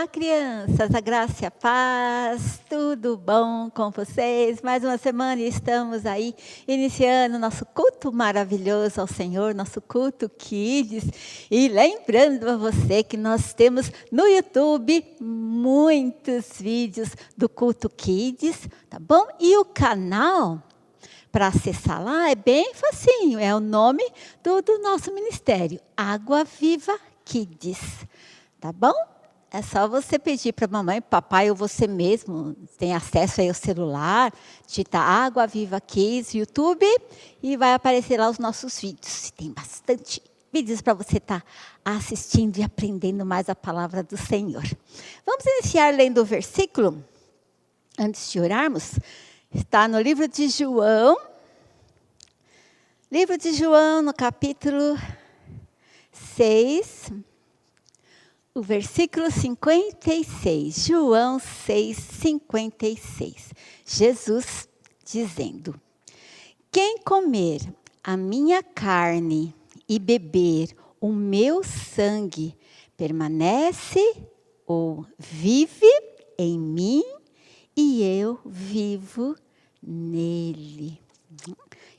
Olá, crianças, a graça e a paz, tudo bom com vocês? Mais uma semana e estamos aí iniciando nosso culto maravilhoso ao Senhor, nosso culto Kids. E lembrando a você que nós temos no YouTube muitos vídeos do culto Kids, tá bom? E o canal, para acessar lá, é bem facinho, é o nome do nosso ministério, Água Viva Kids, tá bom? É só você pedir para a mamãe, papai ou você mesmo, tem acesso aí ao celular, digita Água Viva Kids, YouTube, e vai aparecer lá os nossos vídeos. Tem bastante vídeos para você estar assistindo e aprendendo mais a palavra do Senhor. Vamos iniciar lendo o versículo, antes de orarmos. Está no livro de João. Livro de João, no capítulo 6. O versículo 56, João 6, 56. Jesus dizendo: quem comer a minha carne e beber o meu sangue, permanece ou vive em mim e eu vivo nele.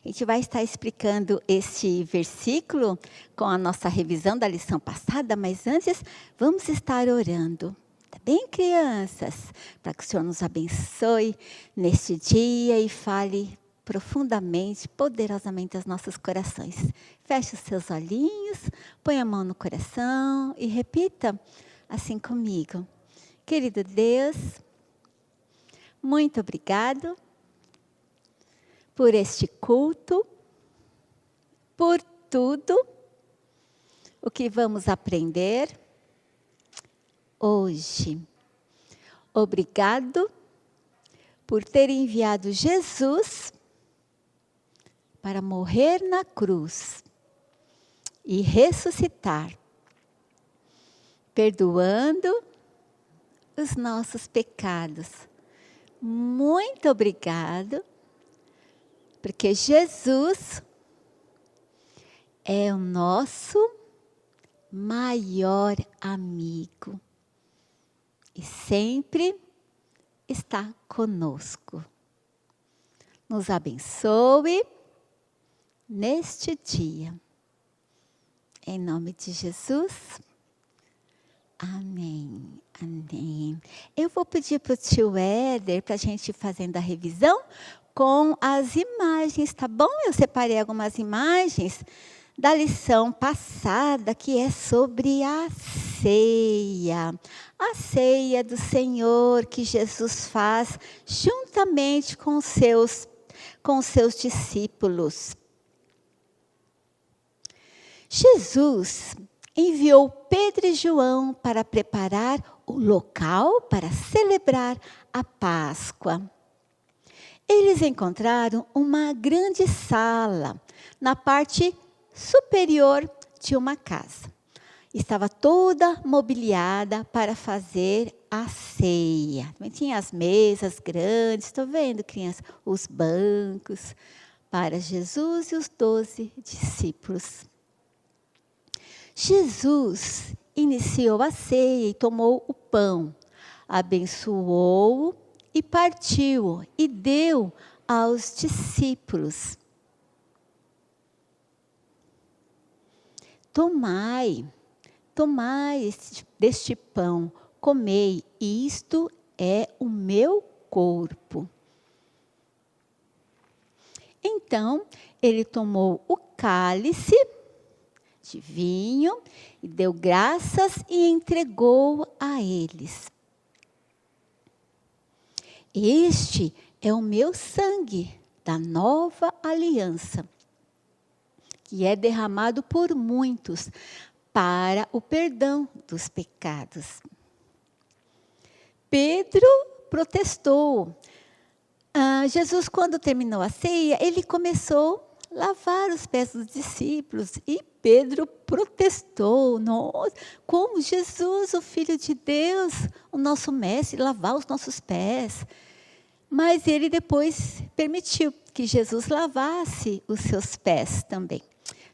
A gente vai estar explicando este versículo com a nossa revisão da lição passada, mas antes vamos estar orando. Tá bem, crianças? Para que o Senhor nos abençoe neste dia e fale profundamente, poderosamente aos nossos corações. Feche os seus olhinhos, põe a mão no coração e repita assim comigo. Querido Deus, muito obrigado por este culto, por tudo o que vamos aprender hoje. Obrigado por ter enviado Jesus para morrer na cruz e ressuscitar, perdoando os nossos pecados. Muito obrigado, porque Jesus é o nosso maior amigo e sempre está conosco. Nos abençoe neste dia. Em nome de Jesus. Amém. Amém. Eu vou pedir para o tio Éder, para a gente ir fazendo a revisão com as imagens, tá bom? Eu separei algumas imagens da lição passada, que é sobre a ceia. A ceia do Senhor que Jesus faz juntamente com os seus discípulos. Jesus enviou Pedro e João para preparar o local para celebrar a Páscoa. Eles encontraram uma grande sala na parte superior de uma casa. Estava toda mobiliada para fazer a ceia. Também tinha as mesas grandes, estou vendo, crianças, os bancos para Jesus e os 12 discípulos. Jesus iniciou a ceia e tomou o pão, abençoou-o e partiu e deu aos discípulos. Tomai deste pão, comei, isto é o meu corpo. Então, ele tomou o cálice de vinho e deu graças e entregou a eles. Este é o meu sangue da nova aliança, que é derramado por muitos para o perdão dos pecados. Pedro protestou. Jesus, quando terminou a ceia, ele começou a lavar os pés dos discípulos e Pedro protestou. Nossa, como Jesus, o Filho de Deus, o nosso mestre, lavar os nossos pés? Mas ele depois permitiu que Jesus lavasse os seus pés também.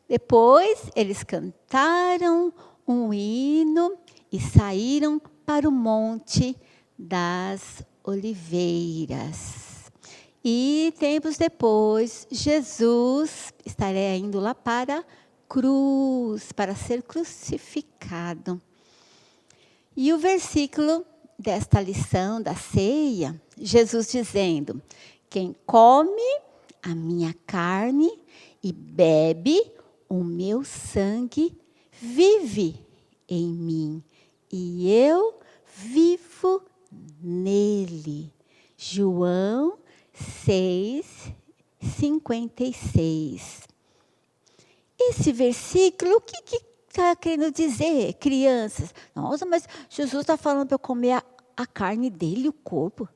Depois eles cantaram um hino e saíram para o Monte das Oliveiras. E tempos depois, Jesus estaria indo lá para a cruz, para ser crucificado. E o versículo desta lição da ceia, Jesus dizendo: quem come a minha carne e bebe o meu sangue, vive em mim, e eu vivo nele. João 6:56. Esse versículo, o que está querendo dizer, crianças? Nossa, mas Jesus está falando para eu comer a carne dele, o corpo.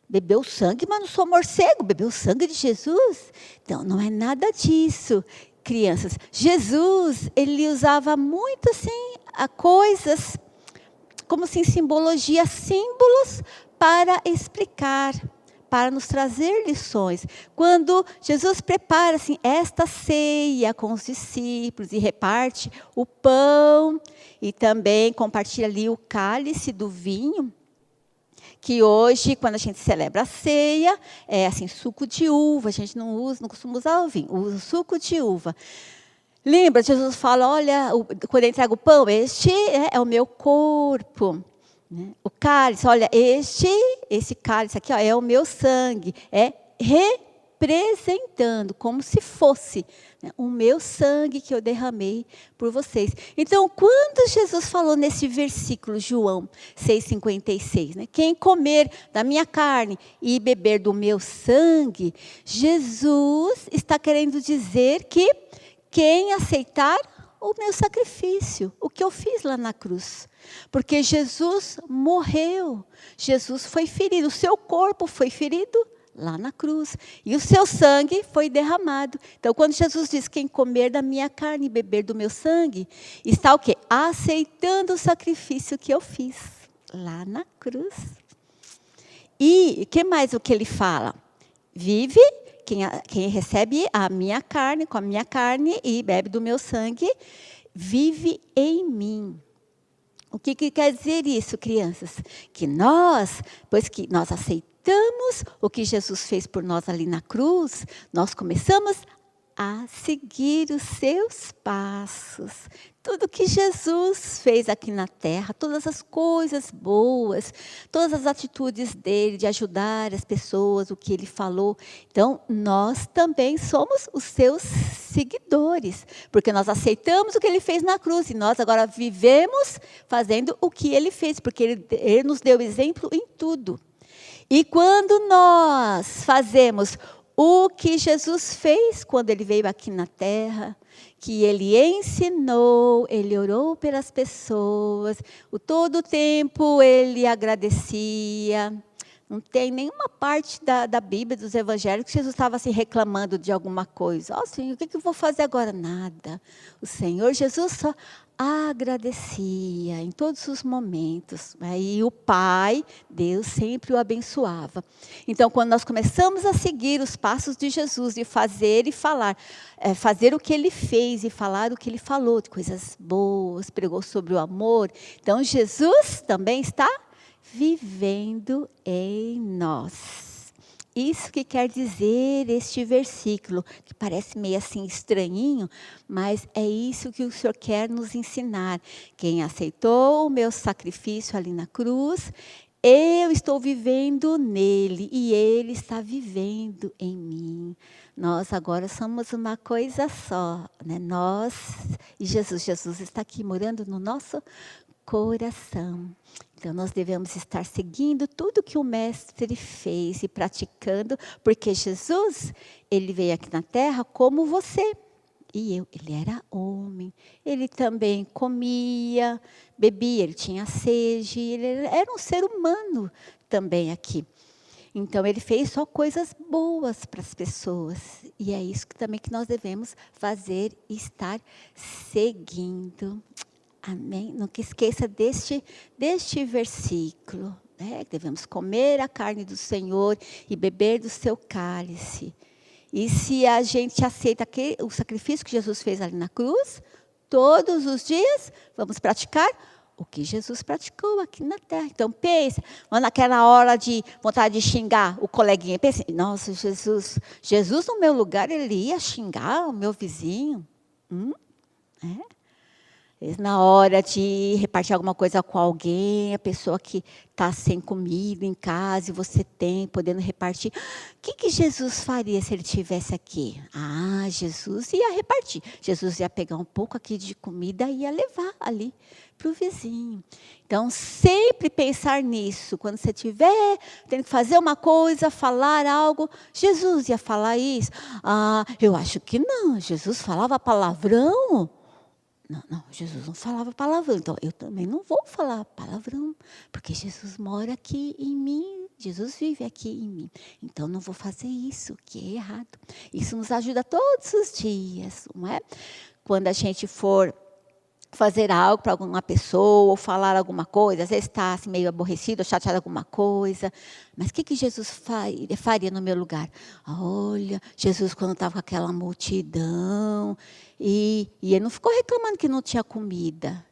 Beber o sangue, mas não sou morcego, beber o sangue de Jesus. Então, não é nada disso, crianças. Jesus, ele usava muito assim, coisas, como assim, simbologia, símbolos para explicar, para nos trazer lições. Quando Jesus prepara assim, esta ceia com os discípulos e reparte o pão e também compartilha ali o cálice do vinho, que hoje, quando a gente celebra a ceia, é assim, suco de uva. A gente não costuma usar o vinho, usa o suco de uva. Lembra, Jesus fala, olha, quando ele entrega o pão, este é o meu corpo. Né? O cálice, olha, esse cálice aqui, ó, é o meu sangue. É representando, como se fosse, né, o meu sangue que eu derramei por vocês. Então, quando Jesus falou nesse versículo, João 6,56, né, quem comer da minha carne e beber do meu sangue, Jesus está querendo dizer que quem aceitar o meu sacrifício, o que eu fiz lá na cruz. Porque Jesus morreu, Jesus foi ferido, o seu corpo foi ferido lá na cruz. E o seu sangue foi derramado. Então, quando Jesus diz, quem comer da minha carne e beber do meu sangue, está o quê? Aceitando o sacrifício que eu fiz lá na cruz. E o que mais o que ele fala? Vive, quem recebe a minha carne, com a minha carne e bebe do meu sangue, vive em mim. O que quer dizer isso, crianças? Que nós, pois que nós aceitamos o que Jesus fez por nós ali na cruz, nós começamos a seguir os seus passos. Tudo que Jesus fez aqui na terra, todas as coisas boas, todas as atitudes dele de ajudar as pessoas, o que ele falou. Então, nós também somos os seus seguidores, porque nós aceitamos o que ele fez na cruz e nós agora vivemos fazendo o que ele fez, porque ele nos deu exemplo em tudo. E quando nós fazemos o que Jesus fez quando ele veio aqui na terra, que ele ensinou, ele orou pelas pessoas, todo o tempo ele agradecia. Não tem nenhuma parte da Bíblia, dos evangelhos, que Jesus estava assim, reclamando de alguma coisa. Ó, Senhor, o que eu vou fazer agora? Nada. O Senhor Jesus só agradecia em todos os momentos. E o Pai, Deus, sempre o abençoava. Então, quando nós começamos a seguir os passos de Jesus, de fazer e falar, fazer o que ele fez e falar o que ele falou, de coisas boas, pregou sobre o amor. Então, Jesus também está vivendo em nós. Isso que quer dizer este versículo, que parece meio assim estranhinho, mas é isso que o Senhor quer nos ensinar. Quem aceitou o meu sacrifício ali na cruz, eu estou vivendo nele e ele está vivendo em mim. Nós agora somos uma coisa só, né? Nós e Jesus. Jesus está aqui morando no nosso coração. Então, nós devemos estar seguindo tudo que o Mestre fez e praticando, porque Jesus, ele veio aqui na terra como você e eu. Ele era homem, ele também comia, bebia, ele tinha sede, ele era um ser humano também aqui. Então, ele fez só coisas boas para as pessoas. E é isso também que nós devemos fazer e estar seguindo. Amém? Nunca esqueça deste versículo. Né? Devemos comer a carne do Senhor e beber do seu cálice. E se a gente aceita o sacrifício que Jesus fez ali na cruz, todos os dias vamos praticar o que Jesus praticou aqui na terra. Então, pensa, mas naquela hora de vontade de xingar o coleguinha, pensa, nossa, Jesus no meu lugar, ele ia xingar o meu vizinho? É? Na hora de repartir alguma coisa com alguém, a pessoa que está sem comida em casa e você tem, podendo repartir. O que Jesus faria se ele estivesse aqui? Jesus ia repartir. Jesus ia pegar um pouco aqui de comida e ia levar ali para o vizinho. Então, sempre pensar nisso. Quando você estiver tendo que fazer uma coisa, falar algo, Jesus ia falar isso? Eu acho que não. Jesus falava palavrão? Não, Jesus não falava palavrão, então eu também não vou falar palavrão, porque Jesus mora aqui em mim, Jesus vive aqui em mim, então não vou fazer isso, que é errado. Isso nos ajuda todos os dias, não é? Quando a gente for fazer algo para alguma pessoa, ou falar alguma coisa, às vezes está assim, meio aborrecido, ou chateado alguma coisa, mas o que Jesus faria no meu lugar? Olha, Jesus quando estava com aquela multidão, e ele não ficou reclamando que não tinha comida.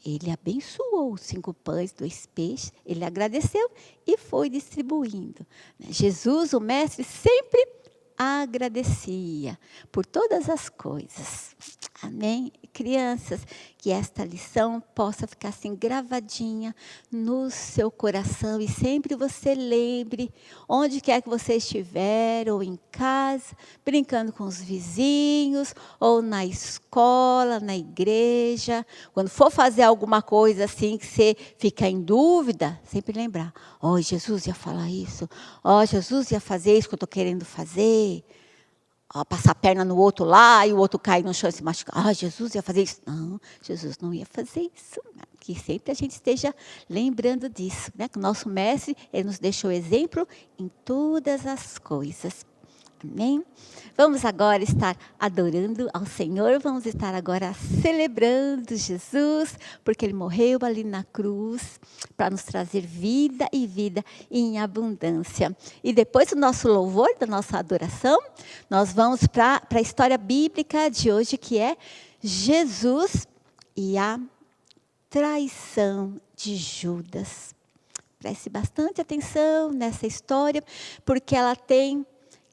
Ele abençoou os 5 pães, 2 peixes, ele agradeceu e foi distribuindo. Jesus, o mestre, sempre agradecia por todas as coisas. Amém? Crianças, que esta lição possa ficar assim gravadinha no seu coração e sempre você lembre, onde quer que você estiver, ou em casa, brincando com os vizinhos, ou na escola, na igreja, quando for fazer alguma coisa assim que você fica em dúvida, sempre lembrar, Jesus ia falar isso, Jesus ia fazer isso que eu estou querendo fazer. Passar a perna no outro lá e o outro cair no chão e se machucar. Jesus ia fazer isso. Não, Jesus não ia fazer isso. Que sempre a gente esteja lembrando disso. Né? Que o nosso mestre, ele nos deixou exemplo em todas as coisas. Amém? Vamos agora estar adorando ao Senhor, vamos estar agora celebrando Jesus, porque Ele morreu ali na cruz para nos trazer vida e vida em abundância. E depois do nosso louvor, da nossa adoração, nós vamos para a história bíblica de hoje, que é Jesus e a traição de Judas. Preste bastante atenção nessa história, porque ela tem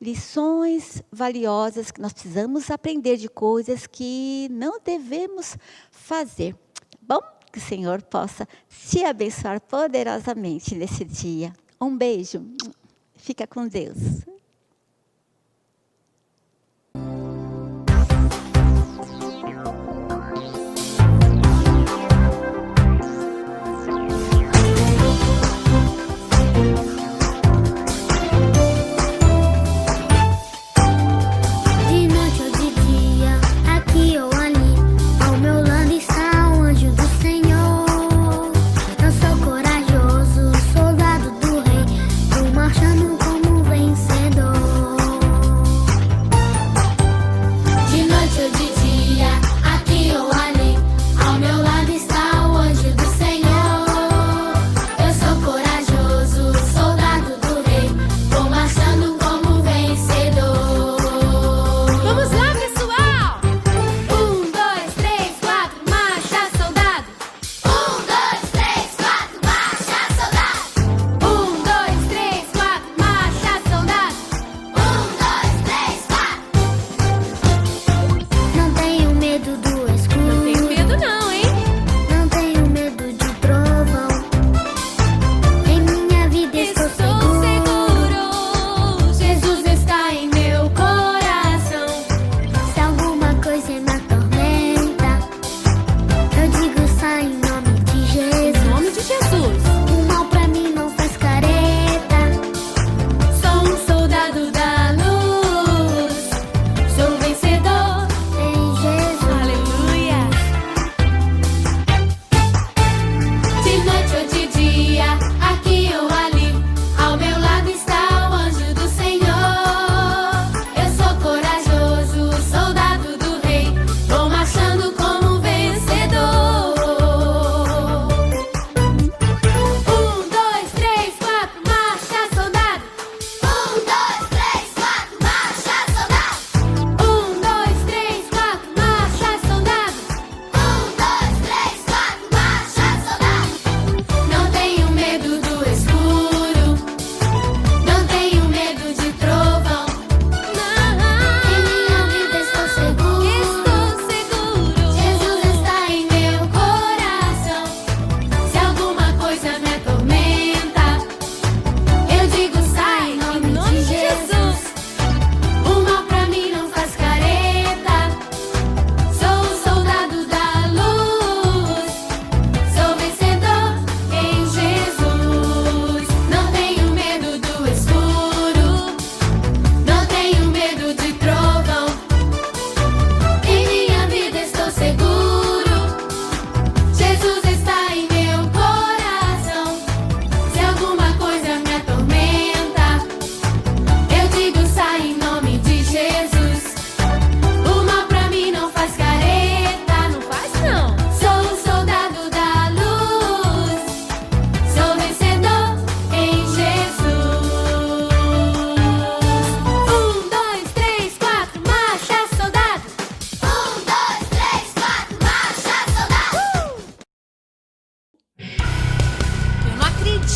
lições valiosas que nós precisamos aprender de coisas que não devemos fazer. Bom, que o Senhor possa te abençoar poderosamente nesse dia. Um beijo. Fica com Deus. Marchando como vencedor.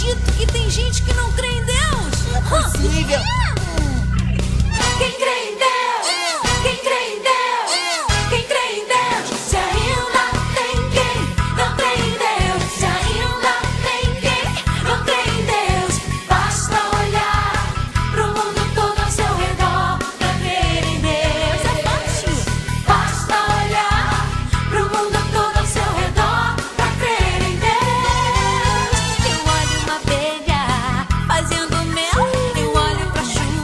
acredito que tem gente que não crê em Deus. Não é possível. Quem crê em Deus? Quem crê em Deus? Quem crê em Deus? Se ainda tem quem não crê em Deus. Se ainda tem quem não crê em Deus. Basta olhar pro mundo todo ao seu redor pra crer em Deus. É fácil. Basta olhar pro mundo todo ao seu redor pra crer em Deus. Eu olho uma abelha fazendo mel. Eu olho pra chuva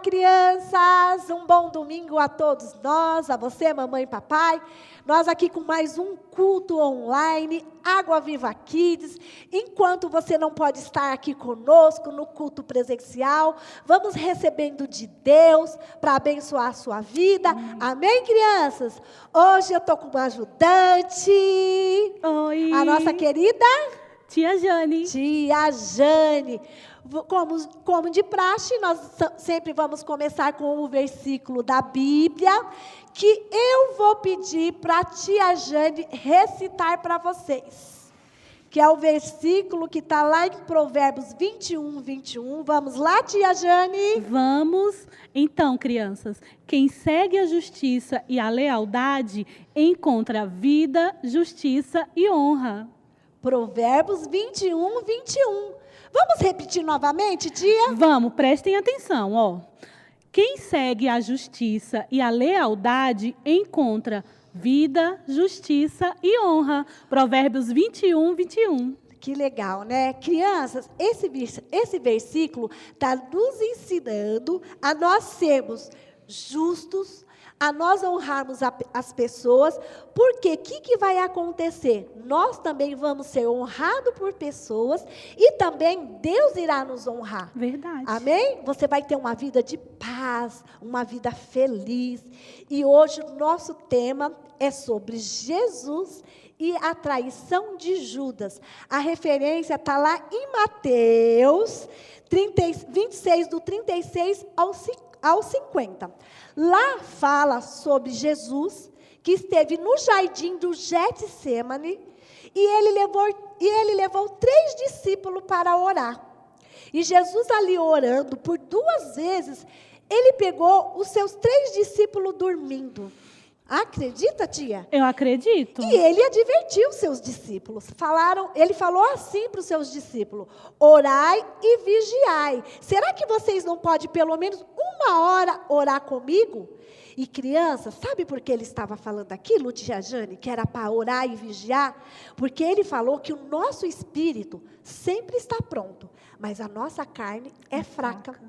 crianças! Um bom domingo a todos nós, a você, mamãe e papai. Nós aqui com mais um culto online, Água Viva Kids. Enquanto você não pode estar aqui conosco no culto presencial, vamos recebendo de Deus para abençoar a sua vida. Amém, crianças? Hoje eu estou com uma ajudante. Oi! A nossa querida Tia Jane. Tia Jane. Como de praxe, nós sempre vamos começar com o versículo da Bíblia, que eu vou pedir para a tia Jane recitar para vocês. Que é o versículo que está lá em Provérbios 21. Vamos lá, tia Jane? Vamos. Então, crianças, quem segue a justiça e a lealdade encontra vida, justiça e honra. Provérbios 21. Vamos repetir novamente, tia? Vamos, prestem atenção, ó. Quem segue a justiça e a lealdade encontra vida, justiça e honra. Provérbios 21. Que legal, né? Crianças, esse versículo está nos ensinando a nós sermos justos, a nós honrarmos as pessoas, porque o que vai acontecer? Nós também vamos ser honrados por pessoas e também Deus irá nos honrar. Verdade. Amém? Você vai ter uma vida de paz, uma vida feliz. E hoje o nosso tema é sobre Jesus e a traição de Judas. A referência está lá em Mateus 26, do 36 ao 50. Lá fala sobre Jesus, que esteve no jardim do Getsemane, e ele levou 3 discípulos para orar. E Jesus ali orando por 2 vezes, ele pegou os seus 3 discípulos dormindo. Acredita, tia? Eu acredito. E ele advertiu os seus discípulos. Ele falou assim para os seus discípulos: orai e vigiai. Será que vocês não podem pelo menos 1 hora orar comigo? E crianças, sabe por que ele estava falando aquilo, tia Jane? Que era para orar e vigiar? Porque ele falou que o nosso espírito sempre está pronto, mas a nossa carne é fraca.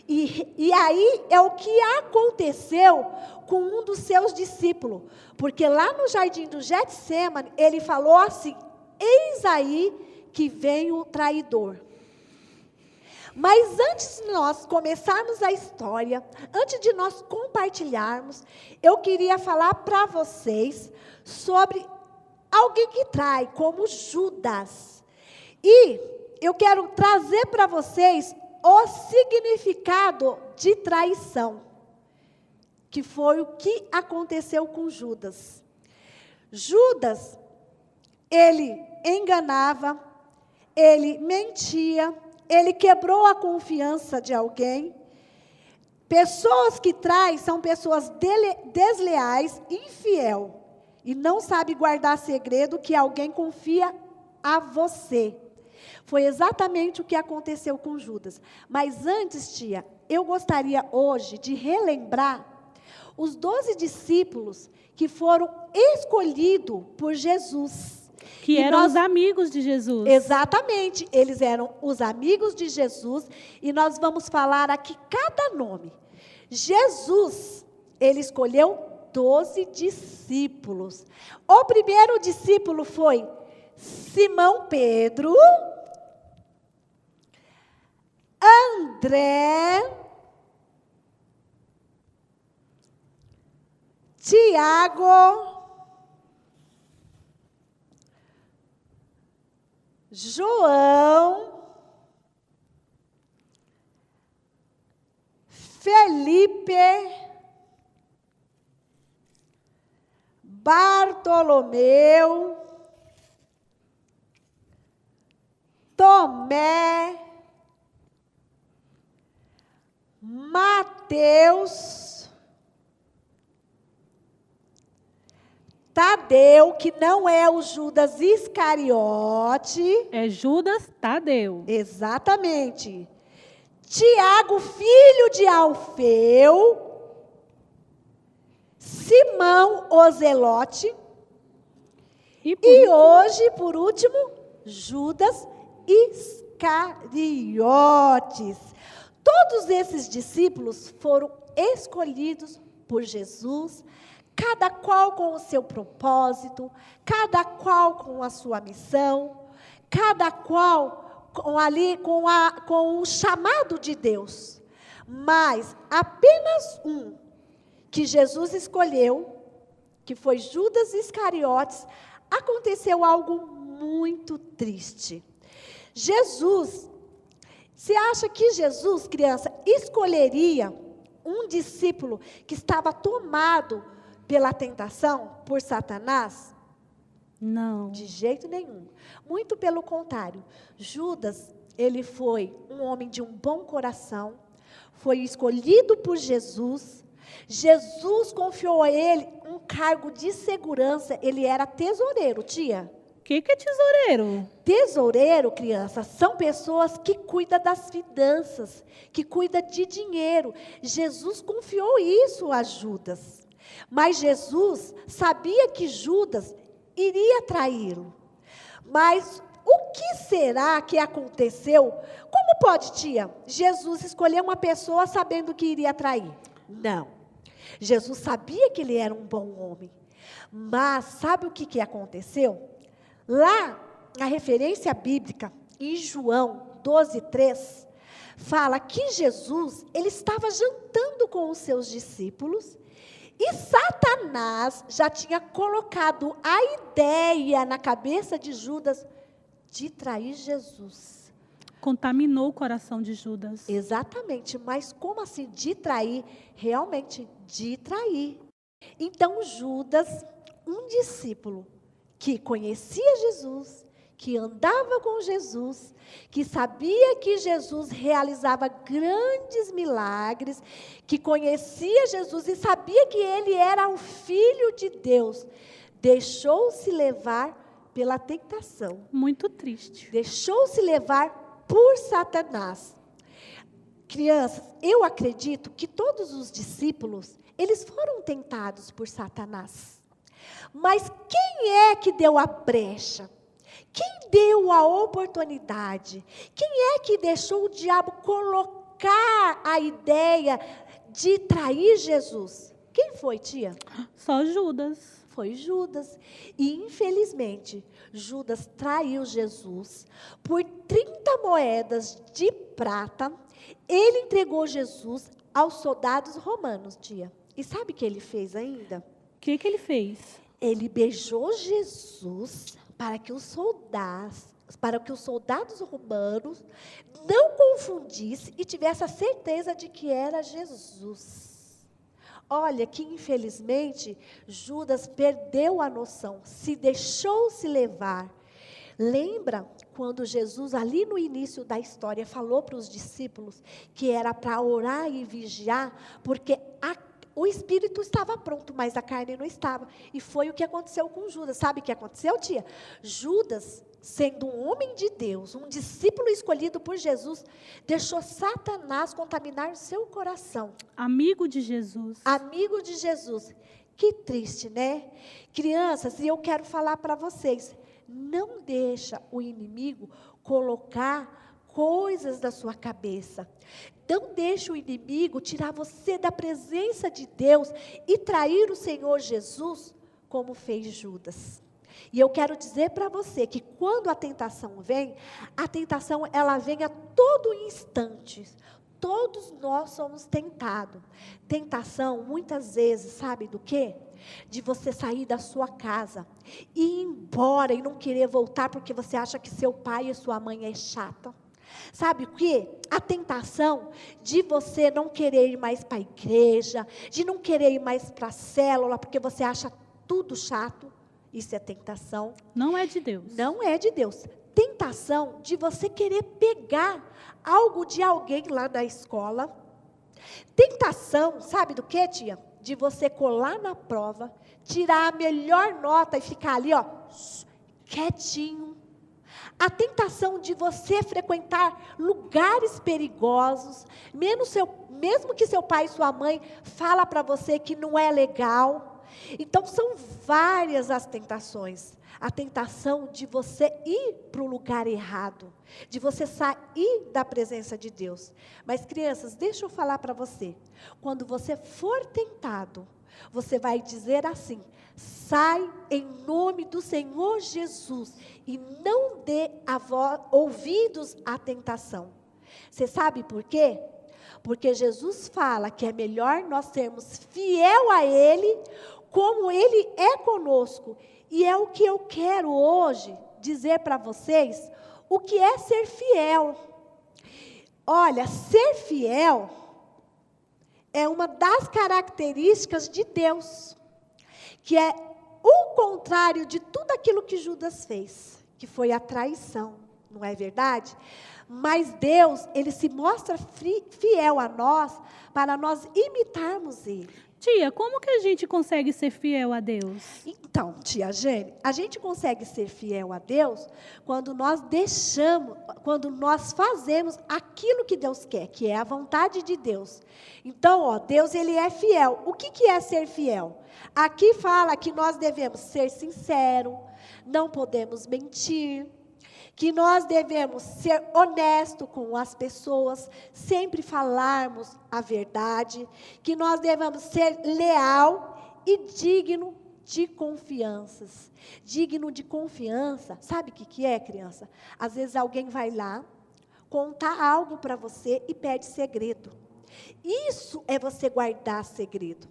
E aí é o que aconteceu com um dos seus discípulos. Porque lá no jardim do Getsemane, ele falou assim: eis aí que vem o traidor. Mas antes de nós começarmos a história, antes de nós compartilharmos, eu queria falar para vocês sobre alguém que trai, como Judas. E eu quero trazer para vocês o significado de traição, que foi o que aconteceu com Judas. Judas, ele enganava, ele mentia, ele quebrou a confiança de alguém. Pessoas que traem são pessoas desleais, infiel, e não sabe guardar segredo que alguém confia a você. Foi exatamente o que aconteceu com Judas. Mas antes, tia, eu gostaria hoje de relembrar os 12 discípulos que foram escolhidos por Jesus. Que eram os amigos de Jesus. Exatamente, eles eram os amigos de Jesus, e nós vamos falar aqui cada nome. Jesus, ele escolheu 12 discípulos. O primeiro discípulo foi Simão Pedro, André, Tiago, João, Felipe, Bartolomeu, Tomé, Mateus, Tadeu, que não é o Judas Iscariote. É Judas Tadeu. Exatamente. Tiago, filho de Alfeu. Simão, o Zelote. E hoje, por último, Judas Iscariotes. Todos esses discípulos foram escolhidos por Jesus, cada qual com o seu propósito, cada qual com a sua missão, cada qual com o chamado de Deus. Mas apenas um que Jesus escolheu, que foi Judas Iscariotes, aconteceu algo muito triste. Você acha que Jesus, criança, escolheria um discípulo que estava tomado pela tentação, por Satanás? Não. De jeito nenhum. Muito pelo contrário. Judas, ele foi um homem de um bom coração, foi escolhido por Jesus. Jesus confiou a ele um cargo de segurança. Ele era tesoureiro, tia. O que é tesoureiro? Tesoureiro, criança, são pessoas que cuidam das finanças, que cuidam de dinheiro. Jesus confiou isso a Judas. Mas Jesus sabia que Judas iria traí-lo. Mas o que será que aconteceu? Como pode, tia, Jesus escolher uma pessoa sabendo que iria trair? Não. Jesus sabia que ele era um bom homem. Mas sabe o que aconteceu? Lá, na referência bíblica, em João 12:3, fala que Jesus, ele estava jantando com os seus discípulos, e Satanás já tinha colocado a ideia na cabeça de Judas de trair Jesus. Contaminou o coração de Judas. Exatamente, mas como assim de trair? Realmente, de trair. Então Judas, um discípulo que conhecia Jesus, que andava com Jesus, que sabia que Jesus realizava grandes milagres, que conhecia Jesus e sabia que ele era o Filho de Deus, deixou-se levar pela tentação. Muito triste. Deixou-se levar por Satanás. Crianças, eu acredito que todos os discípulos, eles foram tentados por Satanás. Mas quem é que deu a brecha? Quem deu a oportunidade? Quem é que deixou o diabo colocar a ideia de trair Jesus? Quem foi, tia? Só Judas. Foi Judas. E, infelizmente, Judas traiu Jesus por 30 moedas de prata. Ele entregou Jesus aos soldados romanos, tia. E sabe o que ele fez ainda? O que ele fez? Ele beijou Jesus para que os soldados romanos não confundissem e tivessem a certeza de que era Jesus. Olha que, infelizmente, Judas perdeu a noção, se deixou se levar. Lembra quando Jesus, ali no início da história, falou para os discípulos que era para orar e vigiar, porque o espírito estava pronto, mas a carne não estava. E foi o que aconteceu com Judas. Sabe o que aconteceu, tia? Judas, sendo um homem de Deus, um discípulo escolhido por Jesus, deixou Satanás contaminar o seu coração. Amigo de Jesus. Amigo de Jesus. Que triste, né? Crianças, e eu quero falar para vocês, não deixa o inimigo colocar coisas da sua cabeça. Não deixe o inimigo tirar você da presença de Deus e trair o Senhor Jesus, como fez Judas. E eu quero dizer para você que quando a tentação vem, a tentação ela vem a todo instante. Todos nós somos tentados. Tentação, muitas vezes, sabe do quê? De você sair da sua casa e ir embora e não querer voltar porque você acha que seu pai e sua mãe é chata. Sabe o quê? A tentação de você não querer ir mais para a igreja, de não querer ir mais para a célula, porque você acha tudo chato. Isso é tentação. Não é de Deus. Não é de Deus. Tentação de você querer pegar algo de alguém lá na escola. Tentação, sabe do que, tia? De você colar na prova, tirar a melhor nota e ficar ali, ó, quietinho. A tentação de você frequentar lugares perigosos, mesmo que seu pai e sua mãe fala para você que não é legal. Então, são várias as tentações. A tentação de você ir para o lugar errado, de você sair da presença de Deus. Mas, crianças, deixa eu falar para você. Quando você for tentado, você vai dizer assim: sai em nome do Senhor Jesus e não dê ouvidos à tentação. Você sabe por quê? Porque Jesus fala que é melhor nós sermos fiel a Ele, como Ele é conosco. E é o que eu quero hoje dizer para vocês, o que é ser fiel. Olha, ser fiel é uma das características de Deus, que é o contrário de tudo aquilo que Judas fez, que foi a traição, não é verdade? Mas Deus, Ele se mostra fiel a nós, para nós imitarmos Ele. Tia, como que a gente consegue ser fiel a Deus? Então, tia Gene, a gente consegue ser fiel a Deus quando nós quando nós fazemos aquilo que Deus quer, que é a vontade de Deus. Então, Deus, Ele é fiel. O que é ser fiel? Aqui fala que nós devemos ser sinceros, não podemos mentir, que nós devemos ser honestos com as pessoas, sempre falarmos a verdade, que nós devemos ser leal e digno de confianças. Digno de confiança, sabe o que é, criança? Às vezes alguém vai lá, contar algo para você e pede segredo. Isso é você guardar segredo.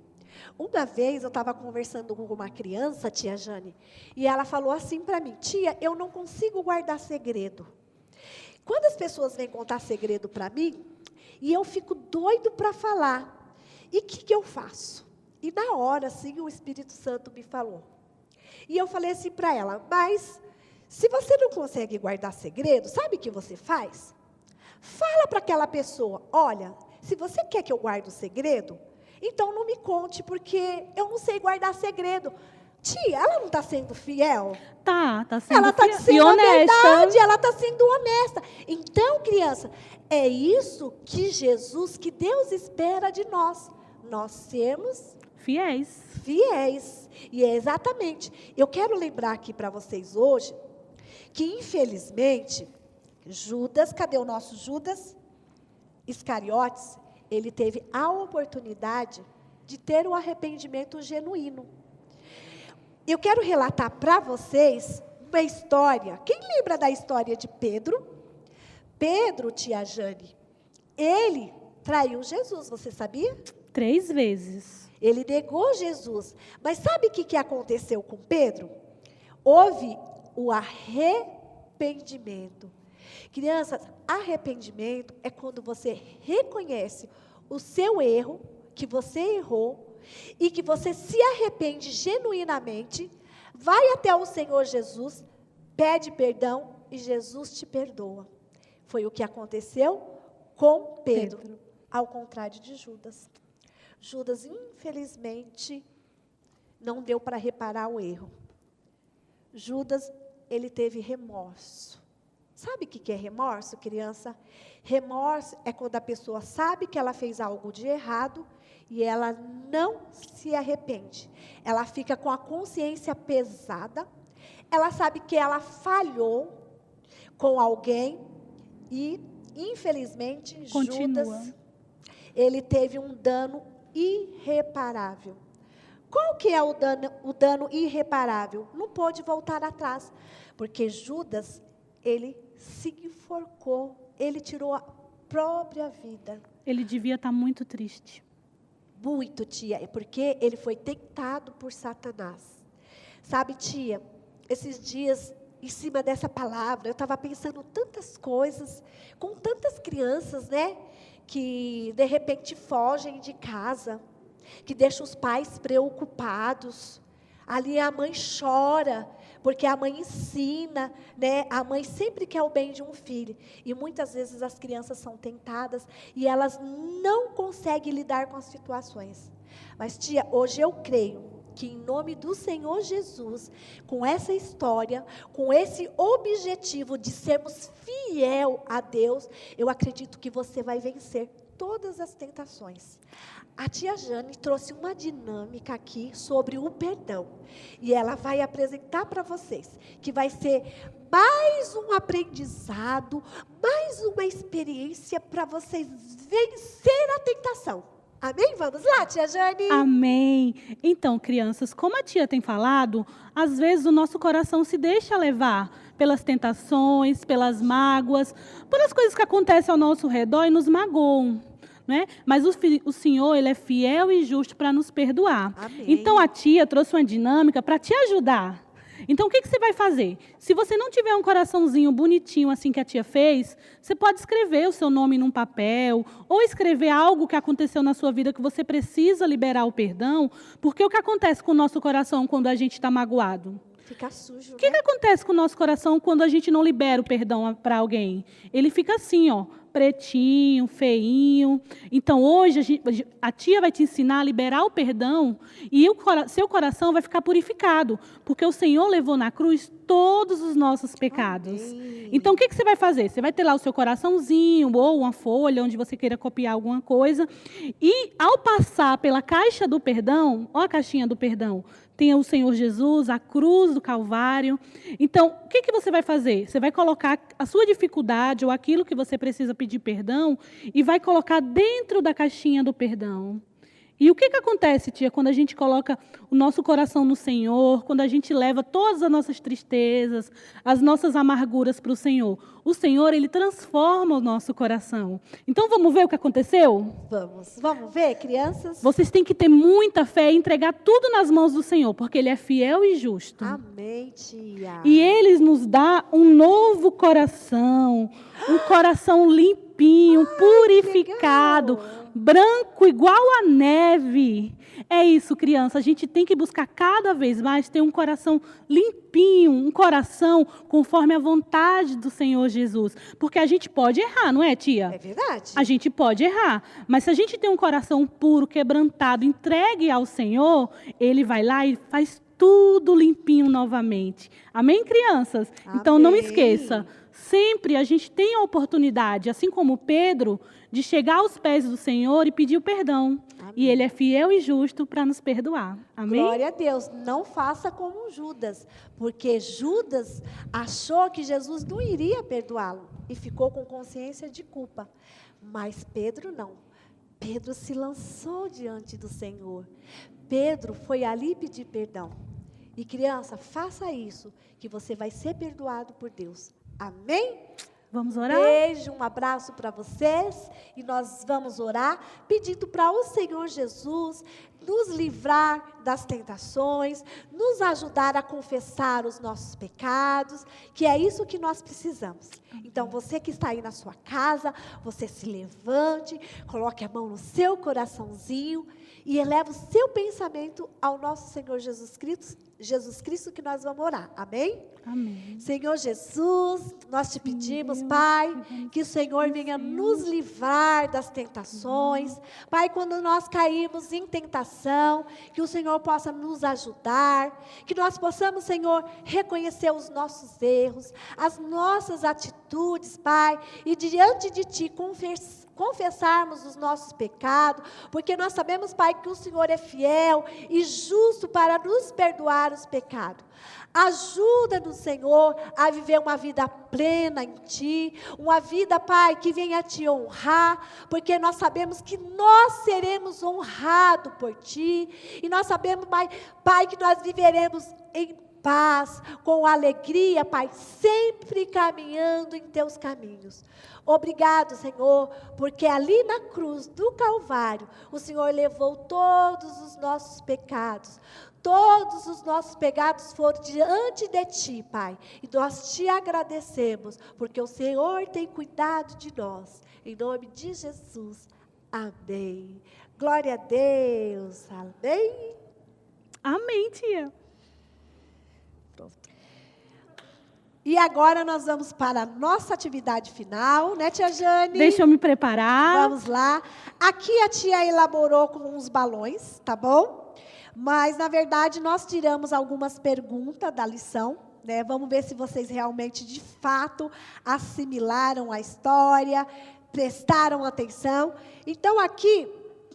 Uma vez eu estava conversando com uma criança, tia Jane, e ela falou assim para mim: tia, eu não consigo guardar segredo. Quando as pessoas vêm contar segredo para mim, e eu fico doido para falar, e o que eu faço? E na hora, assim, o Espírito Santo me falou. E eu falei assim para ela: mas se você não consegue guardar segredo, sabe o que você faz? Fala para aquela pessoa: olha, se você quer que eu guarde o segredo, então não me conte, porque eu não sei guardar segredo. Tia, ela não está sendo fiel? Tá sendo Ela está fiel dizendo e a honesta. verdade, ela está sendo honesta. Então, criança, é isso que Jesus, que Deus espera de nós. Nós sermos Fiéis. fiéis. E é exatamente. Eu quero lembrar aqui para vocês hoje, que infelizmente, Judas, cadê o nosso Judas? Iscariotes, ele teve a oportunidade de ter um arrependimento genuíno. Eu quero relatar para vocês uma história. Quem lembra da história de Pedro? Pedro, tia Jane, ele traiu Jesus, você sabia? 3 vezes. Ele negou Jesus. Mas sabe o que aconteceu com Pedro? Houve o arrependimento. Crianças, arrependimento é quando você reconhece o seu erro, que você errou, e que você se arrepende genuinamente, vai até o Senhor Jesus, pede perdão e Jesus te perdoa. Foi o que aconteceu com Pedro, ao contrário de Judas. Judas, infelizmente, não deu para reparar o erro. Judas, ele teve remorso. Sabe o que é remorso, criança? Remorso é quando a pessoa sabe que ela fez algo de errado e ela não se arrepende. Ela fica com a consciência pesada, ela sabe que ela falhou com alguém e, infelizmente, Continua. Judas, ele teve um dano irreparável. Qual que é o dano irreparável? Não pôde voltar atrás, porque Judas, ele se enforcou, ele tirou a própria vida. Ele devia estar muito triste. Muito, tia, porque ele foi tentado por Satanás. Sabe, tia, esses dias, em cima dessa palavra, eu estava pensando tantas coisas, com tantas crianças, né, que de repente fogem de casa, que deixam os pais preocupados. Ali a mãe chora, porque a mãe ensina, né? A mãe sempre quer o bem de um filho. E muitas vezes as crianças são tentadas e elas não conseguem lidar com as situações. Mas, tia, hoje eu creio que em nome do Senhor Jesus, com essa história, com esse objetivo de sermos fiel a Deus, eu acredito que você vai vencer todas as tentações. A tia Jane trouxe uma dinâmica aqui sobre o perdão. E ela vai apresentar para vocês, que vai ser mais um aprendizado, mais uma experiência para vocês vencer a tentação. Amém? Vamos lá, tia Jane? Amém. Então, crianças, como a tia tem falado, às vezes o nosso coração se deixa levar pelas tentações, pelas mágoas, pelas coisas que acontecem ao nosso redor e nos magoam. Né? Mas o Senhor, Ele é fiel e justo para nos perdoar. Amém. Então, a tia trouxe uma dinâmica para te ajudar. Então, o que você vai fazer? Se você não tiver um coraçãozinho bonitinho assim que a tia fez, você pode escrever o seu nome num papel, ou escrever algo que aconteceu na sua vida que você precisa liberar o perdão, porque o que acontece com o nosso coração quando a gente está magoado? Fica sujo, O que acontece com o nosso coração quando a gente não libera o perdão para alguém? Ele fica assim, ó, pretinho, feinho. Então, hoje, a tia vai te ensinar a liberar o perdão e seu coração vai ficar purificado, porque o Senhor levou na cruz todos os nossos pecados. Amém. Então, o que você vai fazer? Você vai ter lá o seu coraçãozinho ou uma folha onde você queira copiar alguma coisa. E, ao passar pela caixa do perdão, ó a caixinha do perdão, tem o Senhor Jesus, a cruz do Calvário. Então, o que você vai fazer? Você vai colocar a sua dificuldade ou aquilo que você precisa pedir perdão e vai colocar dentro da caixinha do perdão. E o que acontece, tia, quando a gente coloca o nosso coração no Senhor, quando a gente leva todas as nossas tristezas, as nossas amarguras para o Senhor? O Senhor, Ele transforma o nosso coração. Então, vamos ver o que aconteceu? Vamos ver, crianças? Vocês têm que ter muita fé e entregar tudo nas mãos do Senhor, porque Ele é fiel e justo. Amém, tia. E Ele nos dá um novo coração, um coração limpinho, purificado, branco igual a neve. É isso, criança. A gente tem que buscar cada vez mais ter um coração limpinho, um coração conforme a vontade do Senhor Jesus. Porque a gente pode errar, não é, tia? É verdade. A gente pode errar, mas se a gente tem um coração puro, quebrantado, entregue ao Senhor, Ele vai lá e faz tudo limpinho novamente. Amém, crianças? Então, não Amém. esqueça, sempre a gente tem a oportunidade, assim como Pedro, de chegar aos pés do Senhor e pedir o perdão. Amém. E Ele é fiel e justo para nos perdoar. Amém? Glória a Deus. Não faça como Judas, porque Judas achou que Jesus não iria perdoá-lo e ficou com consciência de culpa. Mas Pedro não. Pedro se lançou diante do Senhor. Pedro foi ali pedir perdão. E criança, faça isso, que você vai ser perdoado por Deus. Amém? Vamos orar? Beijo, um abraço para vocês. E nós vamos orar pedindo para o Senhor Jesus nos livrar das tentações, nos ajudar a confessar os nossos pecados, que é isso que nós precisamos. Então, você que está aí na sua casa, você se levante, coloque a mão no seu coraçãozinho e eleva o seu pensamento ao nosso Senhor Jesus Cristo, que nós vamos orar. Amém? Amém. Senhor Jesus, nós te pedimos, Pai, que o Senhor venha nos livrar das tentações. Pai, quando nós caímos em tentação, que o Senhor possa nos ajudar, que nós possamos, Senhor, reconhecer os nossos erros, as nossas atitudes, Pai, e diante de Ti confessarmos os nossos pecados, porque nós sabemos, Pai, que o Senhor é fiel e justo para nos perdoar os pecados. Ajuda-nos, Senhor, a viver uma vida plena em Ti, uma vida, Pai, que venha Te honrar, porque nós sabemos que nós seremos honrados por Ti, e nós sabemos, Pai, que nós viveremos em paz, com alegria, Pai, sempre caminhando em Teus caminhos. Obrigado, Senhor, porque ali na cruz do Calvário, o Senhor levou todos os nossos pecados. Todos os nossos pecados foram diante de Ti, Pai. E nós Te agradecemos, porque o Senhor tem cuidado de nós. Em nome de Jesus. Amém. Glória a Deus. Amém. Amém, tia. E agora nós vamos para a nossa atividade final, né, tia Jane? Deixa eu me preparar. Vamos lá. Aqui a tia elaborou com uns balões, tá bom? Mas, na verdade, nós tiramos algumas perguntas da lição, né? Vamos ver se vocês realmente, de fato, assimilaram a história, prestaram atenção. Então, aqui,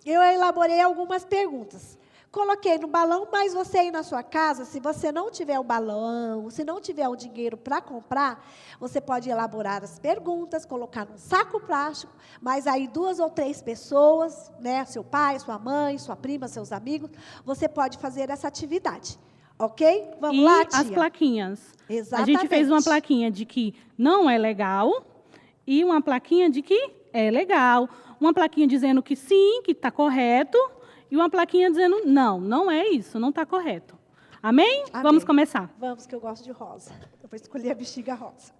eu elaborei algumas perguntas. Coloquei no balão, mas você aí na sua casa, se você não tiver o balão, se não tiver o dinheiro para comprar, você pode elaborar as perguntas, colocar num saco plástico, mas aí 2 ou 3 pessoas, né, seu pai, sua mãe, sua prima, seus amigos, você pode fazer essa atividade. Ok? Vamos lá, tia? As plaquinhas. Exatamente. A gente fez uma plaquinha de que não é legal e uma plaquinha de que é legal. Uma plaquinha dizendo que sim, que está correto. E uma plaquinha dizendo, não, não é isso, não está correto. Amém? Amém? Vamos começar. Vamos, que eu gosto de rosa. Eu vou escolher a bexiga rosa.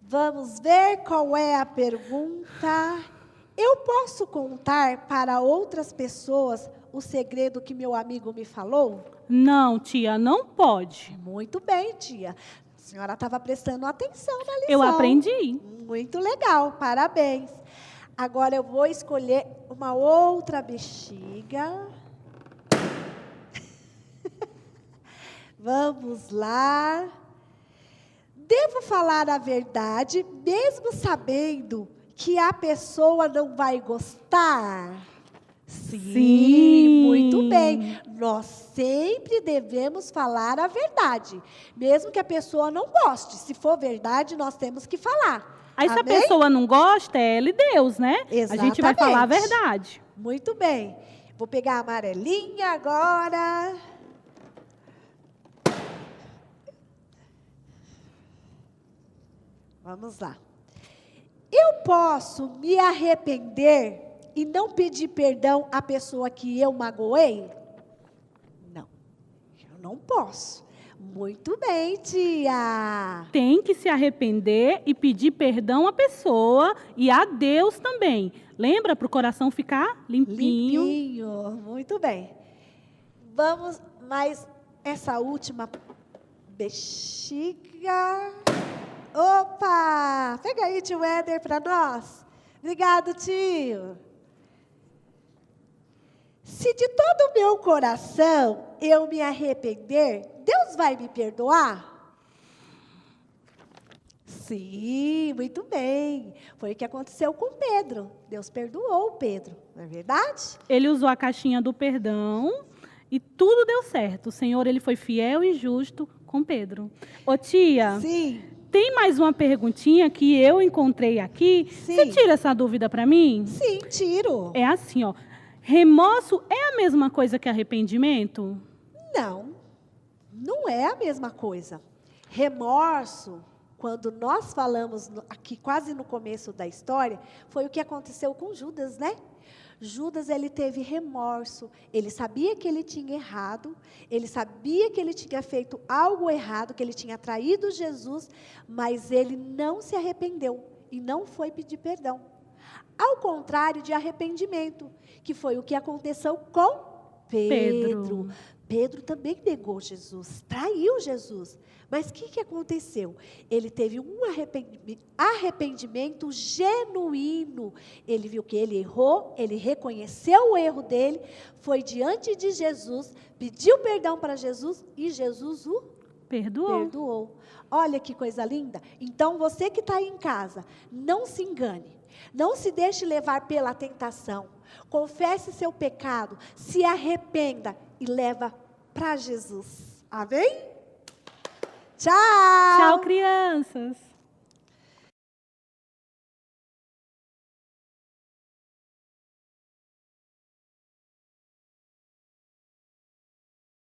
Vamos ver qual é a pergunta. Eu posso contar para outras pessoas o segredo que meu amigo me falou? Não, tia, não pode. Muito bem, tia. A senhora estava prestando atenção na lição. Eu aprendi. Muito legal, parabéns. Agora eu vou escolher uma outra bexiga. Vamos lá. Devo falar a verdade, mesmo sabendo que a pessoa não vai gostar? Sim, muito bem. Nós sempre devemos falar a verdade, mesmo que a pessoa não goste. Se for verdade, nós temos que falar. Aí se a Amém? pessoa não gosta, é ela e Deus, né? Exatamente. A gente vai falar a verdade. Muito bem. Vou pegar a amarelinha agora. Vamos lá. Eu posso me arrepender e não pedir perdão à pessoa que eu magoei? Não, eu não posso. Muito bem, tia. Tem que se arrepender e pedir perdão à pessoa e a Deus também. Lembra, para o coração ficar limpinho. Limpinho, muito bem. Vamos, mas essa última bexiga. Opa! Pega aí, tio Éder, para nós. Obrigado, tio. Se de todo o meu coração eu me arrepender, Deus vai me perdoar? Sim, muito bem. Foi o que aconteceu com Pedro. Deus perdoou Pedro, não é verdade? Ele usou a caixinha do perdão e tudo deu certo. O Senhor, ele foi fiel e justo com Pedro. Ô tia, Sim. tem mais uma perguntinha que eu encontrei aqui. Sim. Você tira essa dúvida para mim? Sim, tiro. É assim, ó. Remorso é a mesma coisa que arrependimento? Não, não é a mesma coisa. Remorso, quando nós falamos aqui quase no começo da história, foi o que aconteceu com Judas, né? Judas, ele teve remorso, ele sabia que ele tinha errado, ele sabia que ele tinha feito algo errado, que ele tinha traído Jesus, mas ele não se arrependeu e não foi pedir perdão. Ao contrário de arrependimento, que foi o que aconteceu com Pedro. Pedro também negou Jesus, traiu Jesus. Mas o que aconteceu? Ele teve um arrependimento genuíno. Ele viu que ele errou, ele reconheceu o erro dele, foi diante de Jesus, pediu perdão para Jesus e Jesus o perdoou. Olha que coisa linda. Então, você que está aí em casa, não se engane. Não se deixe levar pela tentação. Confesse seu pecado, se arrependa e leva para Jesus. Amém? Tchau! Tchau, crianças!